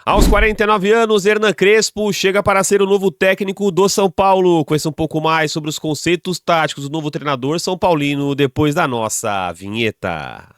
Aos 49 anos, Hernan Crespo chega para ser o novo técnico do São Paulo. Conheça um pouco mais sobre os conceitos táticos do novo treinador são paulino depois da nossa vinheta.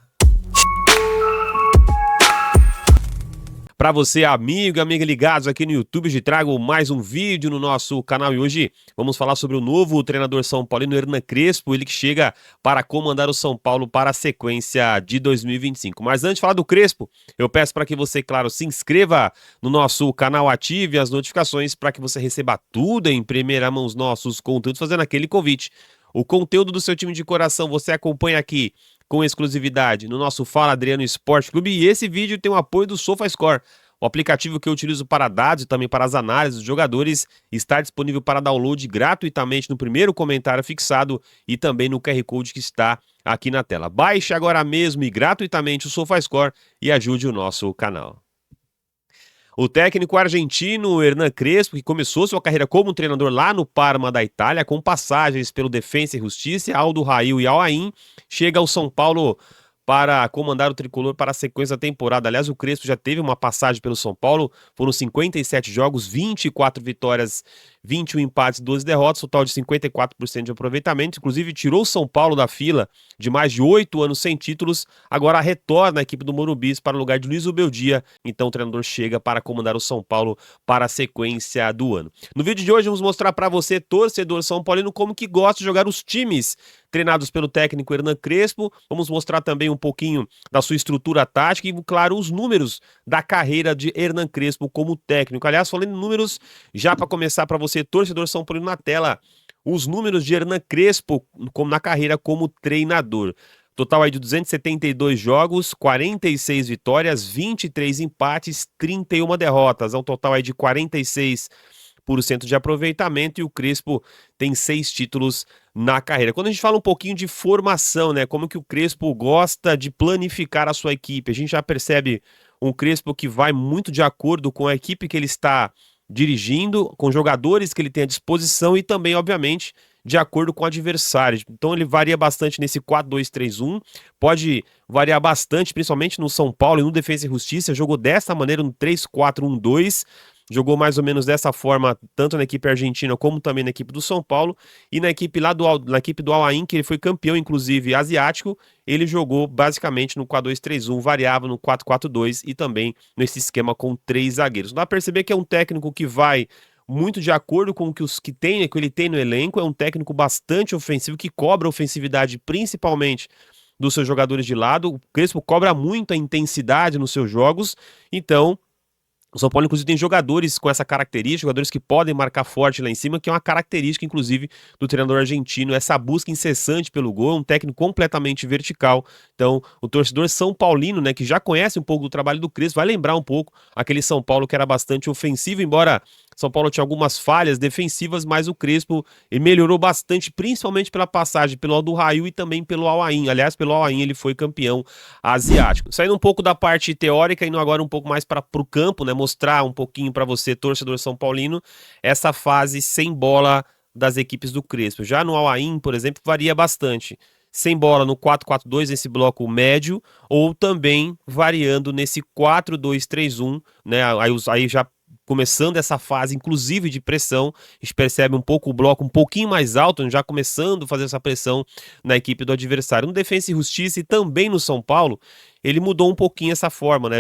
Para você, amigo e amiga ligados aqui no YouTube, eu te trago mais um vídeo no nosso canal e hoje vamos falar sobre o novo treinador são paulino, Hernan Crespo, ele que chega para comandar o São Paulo para a sequência de 2025. Mas antes de falar do Crespo, eu peço para que você, claro, se inscreva no nosso canal, ative as notificações para que você receba tudo em primeira mão, os nossos conteúdos, fazendo aquele convite. O conteúdo do seu time de coração você acompanha aqui com exclusividade no nosso Fala Adriano Esporte Clube e esse vídeo tem o apoio do SofaScore. O aplicativo que eu utilizo para dados e também para as análises dos jogadores está disponível para download gratuitamente no primeiro comentário fixado e também no QR Code que está aqui na tela. Baixe agora mesmo e gratuitamente o SofaScore e ajude o nosso canal. O técnico argentino Hernan Crespo, que começou sua carreira como treinador lá no Parma da Itália, com passagens pelo Defensa e Justiça, Aldo Rail e Al Ain, chega ao São Paulo para comandar o tricolor para a sequência da temporada. Aliás, o Crespo já teve uma passagem pelo São Paulo, foram 57 jogos, 24 vitórias, 21 empates, 12 derrotas, total de 54% de aproveitamento, inclusive tirou o São Paulo da fila de mais de 8 anos sem títulos, agora retorna a equipe do Morumbi para o lugar de Luiz Ubeldia, então o treinador chega para comandar o São Paulo para a sequência do ano. No vídeo de hoje vamos mostrar para você, torcedor são paulino, como que gosta de jogar os times treinados pelo técnico Hernan Crespo, vamos mostrar também um pouquinho da sua estrutura tática e, claro, os números da carreira de Hernan Crespo como técnico. Aliás, falando em números, já para começar para você, torcedor são paulino, na tela, os números de Hernan Crespo na carreira como treinador. Total aí de 272 jogos, 46 vitórias, 23 empates, 31 derrotas. É um total aí de 46% de aproveitamento e o Crespo tem 6 títulos na carreira. Quando a gente fala um pouquinho de formação, né, como que o Crespo gosta de planificar a sua equipe, a gente já percebe um Crespo que vai muito de acordo com a equipe que ele está dirigindo, com jogadores que ele tem à disposição e também, obviamente, de acordo com o adversário. Então ele varia bastante nesse 4-2-3-1, pode variar bastante, principalmente no São Paulo e no Defensa e Justiça, jogou dessa maneira no 3-4-1-2, jogou mais ou menos dessa forma, tanto na equipe argentina como também na equipe do São Paulo, e na equipe na equipe do Al Ain, que ele foi campeão, inclusive, asiático, ele jogou basicamente no 4-2-3-1, variava no 4-4-2 e também nesse esquema com 3 zagueiros. Dá pra perceber que é um técnico que vai muito de acordo com o que ele tem no elenco, é um técnico bastante ofensivo, que cobra ofensividade principalmente dos seus jogadores de lado. O Crespo cobra muito a intensidade nos seus jogos, então o São Paulo, inclusive, tem jogadores com essa característica, jogadores que podem marcar forte lá em cima, que é uma característica, inclusive, do treinador argentino, essa busca incessante pelo gol, um técnico completamente vertical. Então, o torcedor são paulino, né, que já conhece um pouco do trabalho do Crespo, vai lembrar um pouco aquele São Paulo que era bastante ofensivo, embora São Paulo tinha algumas falhas defensivas, mas o Crespo ele melhorou bastante, principalmente pela passagem pelo Aldo Rail e também pelo Al Ain. Aliás, pelo Al Ain ele foi campeão asiático. Saindo um pouco da parte teórica, indo agora um pouco mais para o campo, né, mostrar um pouquinho para você, torcedor são paulino, essa fase sem bola das equipes do Crespo. Já no Al Ain, por exemplo, varia bastante. Sem bola no 4-4-2, nesse bloco médio, ou também variando nesse 4-2-3-1, né? Aí já começando essa fase, inclusive de pressão, a gente percebe um pouco o bloco um pouquinho mais alto, já começando a fazer essa pressão na equipe do adversário. No Defensa e Justiça e também no São Paulo, ele mudou um pouquinho essa forma, né?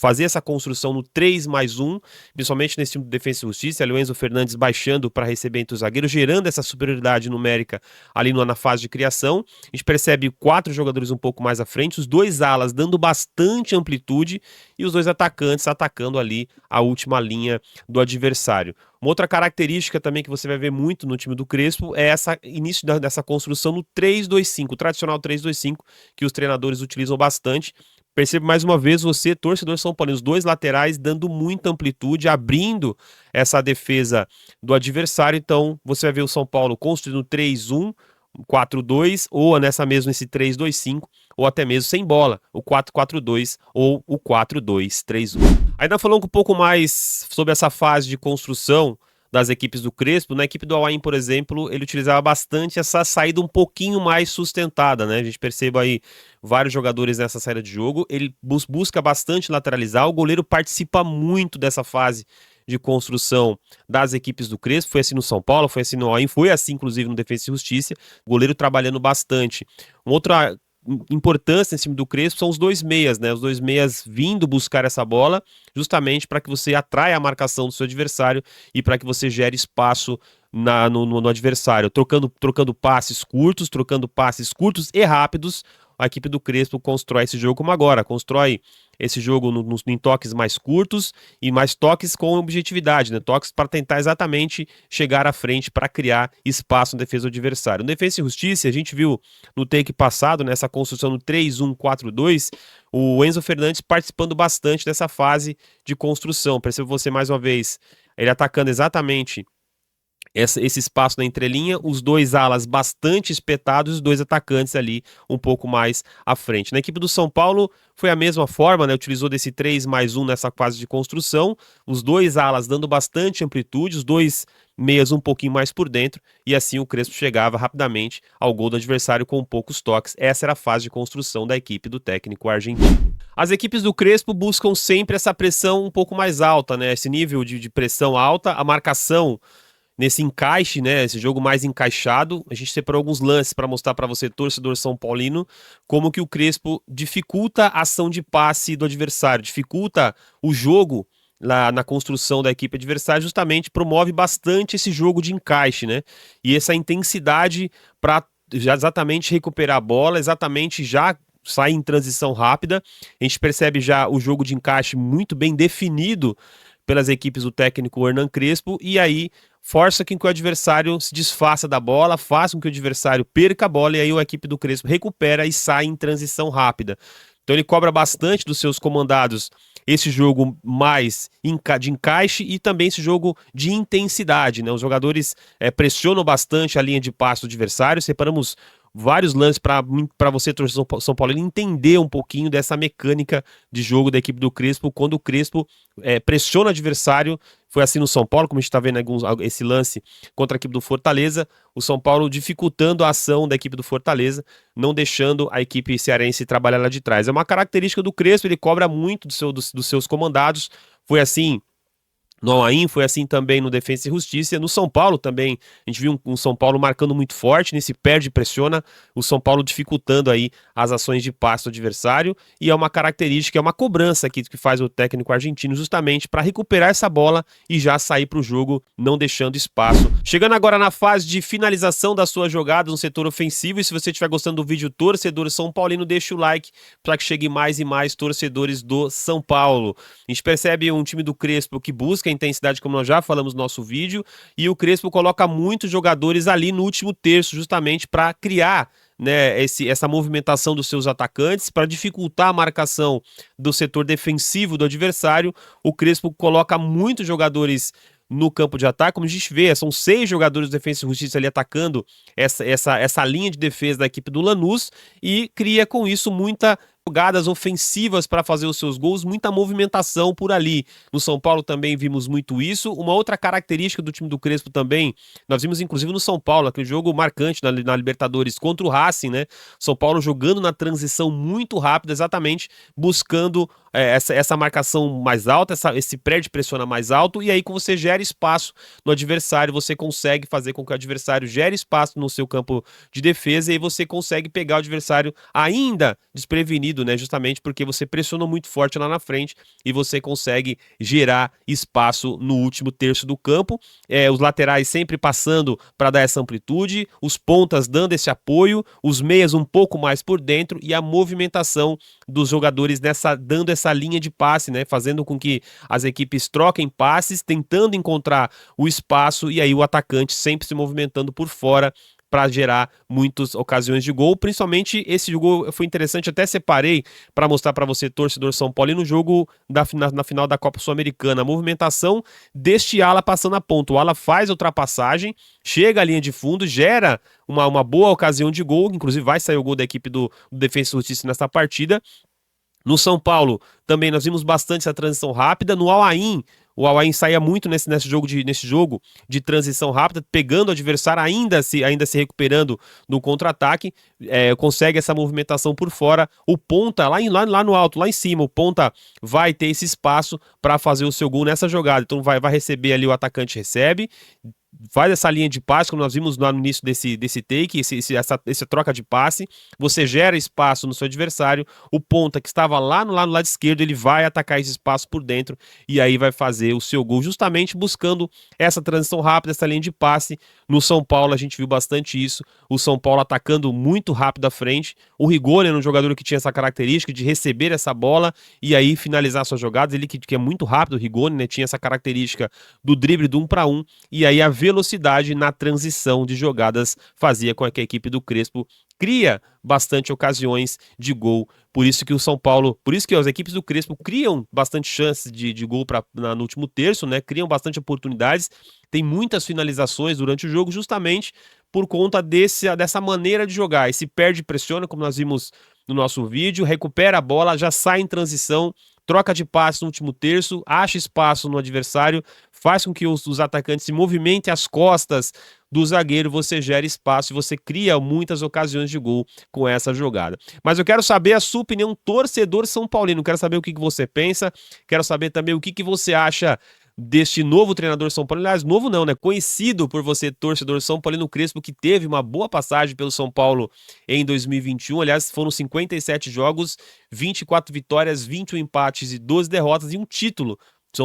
Fazer essa construção no 3+1, principalmente nesse time de Defensa e Justiça, ali o Enzo Fernandes baixando para receber entre os zagueiros, gerando essa superioridade numérica ali na fase de criação. A gente percebe 4 jogadores um pouco mais à frente, os 2 alas dando bastante amplitude e os 2 atacantes atacando ali a última linha do adversário. Uma outra característica também que você vai ver muito no time do Crespo é essa início dessa construção no 3-2-5, o tradicional 3-2-5, que os treinadores utilizam bastante. Percebe mais uma vez você, torcedor são paulino, os 2 laterais dando muita amplitude, abrindo essa defesa do adversário. Então você vai ver o São Paulo construindo 3-1, 4-2, ou nesse 3-2-5, ou até mesmo sem bola, o 4-4-2 ou o 4-2-3-1. Ainda falando um pouco mais sobre essa fase de construção das equipes do Crespo. Na equipe do Al-Ain, por exemplo, ele utilizava bastante essa saída um pouquinho mais sustentada, né? A gente percebe aí vários jogadores nessa saída de jogo. Ele busca bastante lateralizar, o goleiro participa muito dessa fase de construção das equipes do Crespo. Foi assim no São Paulo, foi assim no Al-Ain, foi assim inclusive no Defensa e Justiça, o goleiro trabalhando bastante. Uma outra importância em cima do Crespo são os dois meias, né? Os dois meias vindo buscar essa bola, justamente para que você atraia a marcação do seu adversário e para que você gere espaço no adversário, trocando passes curtos e rápidos. A equipe do Crespo constrói esse jogo como agora, constrói esse jogo em toques mais curtos e mais toques com objetividade, né? Toques para tentar exatamente chegar à frente para criar espaço na defesa do adversário. No Defensa e Justiça, a gente viu no take passado, nessa construção no 3-1-4-2, o Enzo Fernandes participando bastante dessa fase de construção. Perceba você mais uma vez, ele atacando exatamente esse espaço na entrelinha, os dois alas bastante espetados, os dois atacantes ali um pouco mais à frente. Na equipe do São Paulo foi a mesma forma, né? Utilizou desse 3+1 nessa fase de construção, os dois alas dando bastante amplitude, os dois meias um pouquinho mais por dentro, e assim o Crespo chegava rapidamente ao gol do adversário com poucos toques. Essa era a fase de construção da equipe do técnico argentino. As equipes do Crespo buscam sempre essa pressão um pouco mais alta, né? Esse nível de pressão alta, a marcação nesse encaixe, né, esse jogo mais encaixado. A gente separou alguns lances para mostrar para você, torcedor são paulino, como que o Crespo dificulta a ação de passe do adversário, dificulta o jogo lá na construção da equipe adversária, justamente promove bastante esse jogo de encaixe, né, e essa intensidade para já exatamente recuperar a bola, exatamente já sair em transição rápida. A gente percebe já o jogo de encaixe muito bem definido pelas equipes do técnico Hernan Crespo, e aí força com que o adversário se desfaça da bola, faz com que o adversário perca a bola, e aí a equipe do Crespo recupera e sai em transição rápida. Então ele cobra bastante dos seus comandados esse jogo mais de encaixe e também esse jogo de intensidade, né? Os jogadores pressionam bastante a linha de passe do adversário. Separamos vários lances para você, torcedor São Paulo, entender um pouquinho dessa mecânica de jogo da equipe do Crespo, quando o Crespo pressiona o adversário. Foi assim no São Paulo, como a gente está vendo esse lance contra a equipe do Fortaleza, o São Paulo dificultando a ação da equipe do Fortaleza, não deixando a equipe cearense trabalhar lá de trás. É uma característica do Crespo, ele cobra muito dos seus comandados. Foi assim no Al-Ain, foi assim também no Defensa e Justiça. No São Paulo também, a gente viu um São Paulo marcando muito forte, nesse perde e pressiona, o São Paulo dificultando aí as ações de passe do adversário, e é uma característica, é uma cobrança aqui que faz o técnico argentino, justamente para recuperar essa bola e já sair para o jogo, não deixando espaço. Chegando agora na fase de finalização da sua jogada no setor ofensivo, e se você estiver gostando do vídeo, torcedor São Paulino, deixa o like para que chegue mais e mais torcedores do São Paulo. A gente percebe um time do Crespo que busca intensidade, como nós já falamos no nosso vídeo, e o Crespo coloca muitos jogadores ali no último terço, justamente para criar, né, essa movimentação dos seus atacantes, para dificultar a marcação do setor defensivo do adversário. O Crespo coloca muitos jogadores no campo de ataque, como a gente vê, são 6 jogadores de Defensa e Justiça ali atacando essa linha de defesa da equipe do Lanús, e cria com isso muitas jogadas ofensivas para fazer os seus gols, muita movimentação por ali. No São Paulo também vimos muito isso. Uma outra característica do time do Crespo também, nós vimos inclusive no São Paulo, aquele jogo marcante na Libertadores contra o Racing, né? São Paulo jogando na transição muito rápida, exatamente buscando essa marcação mais alta, esse pré-pressiona mais alto, e aí quando você gera espaço no adversário, você consegue fazer com que o adversário gere espaço no seu campo de defesa, e aí você consegue pegar o adversário ainda desprevenido, né? Justamente porque você pressionou muito forte lá na frente e você consegue gerar espaço no último terço do campo. Os laterais sempre passando para dar essa amplitude, os pontas dando esse apoio, os meias um pouco mais por dentro, e a movimentação dos jogadores dando essa linha de passe, né? Fazendo com que as equipes troquem passes, tentando encontrar o espaço, e aí o atacante sempre se movimentando por fora para gerar muitas ocasiões de gol. Principalmente esse jogo foi interessante, até separei para mostrar para você, torcedor São Paulo, no jogo na final da Copa Sul-Americana, a movimentação deste ala passando a ponta. O ala faz a ultrapassagem, chega à linha de fundo, gera uma boa ocasião de gol, inclusive vai sair o gol da equipe do Defensa e Justiça nessa partida. No São Paulo também nós vimos bastante essa transição rápida. No Al-Ain, O Al-Ain saía muito nesse jogo de transição rápida, pegando o adversário, ainda se recuperando no contra-ataque, consegue essa movimentação por fora. O ponta, lá no alto, lá em cima, o ponta vai ter esse espaço para fazer o seu gol nessa jogada. Então vai receber ali, o atacante recebe, faz essa linha de passe, como nós vimos lá no início desse take, essa troca de passe, você gera espaço no seu adversário, o ponta que estava lá no lado esquerdo, ele vai atacar esse espaço por dentro, e aí vai fazer o seu gol, justamente buscando essa transição rápida, essa linha de passe. No São Paulo a gente viu bastante isso, o São Paulo atacando muito rápido à frente, o Rigoni era um jogador que tinha essa característica de receber essa bola, e aí finalizar suas jogadas, ele que é muito rápido, o Rigoni, né, tinha essa característica do drible do 1 para 1, e aí a velocidade na transição de jogadas fazia com que a equipe do Crespo cria bastante ocasiões de gol. Por isso que as equipes do Crespo criam bastante chances de gol no último terço, né? Criam bastante oportunidades, tem muitas finalizações durante o jogo, justamente por conta dessa maneira de jogar. E se perde, pressiona, como nós vimos no nosso vídeo, recupera a bola, já sai em transição, troca de passe no último terço, acha espaço no adversário, faz com que os atacantes se movimentem às costas do zagueiro, você gera espaço e você cria muitas ocasiões de gol com essa jogada. Mas eu quero saber a sua opinião, torcedor são paulino, quero saber o que você pensa, quero saber também o que você acha deste novo treinador São Paulo, aliás, novo não, né? Conhecido por você, torcedor São Paulino Crespo, que teve uma boa passagem pelo São Paulo em 2021. Aliás, foram 57 jogos, 24 vitórias, 21 empates e 12 derrotas e um título.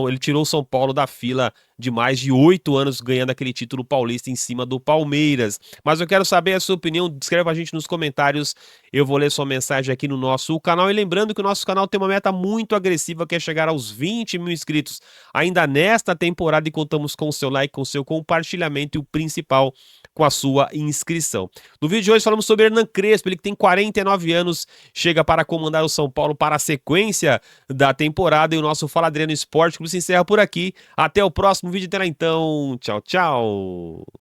Ele tirou o São Paulo da fila de mais de 8 anos ganhando aquele título paulista em cima do Palmeiras. Mas eu quero saber a sua opinião, escreva a gente nos comentários, eu vou ler sua mensagem aqui no nosso canal. E lembrando que o nosso canal tem uma meta muito agressiva, que é chegar aos 20 mil inscritos ainda nesta temporada, e contamos com o seu like, com o seu compartilhamento e o principal, com a sua inscrição. No vídeo de hoje falamos sobre Hernan Crespo, ele que tem 49 anos, chega para comandar o São Paulo para a sequência da temporada, e o nosso Fala Adriano Esporte Clube se encerra por aqui. Até o próximo vídeo, até lá então, tchau, tchau!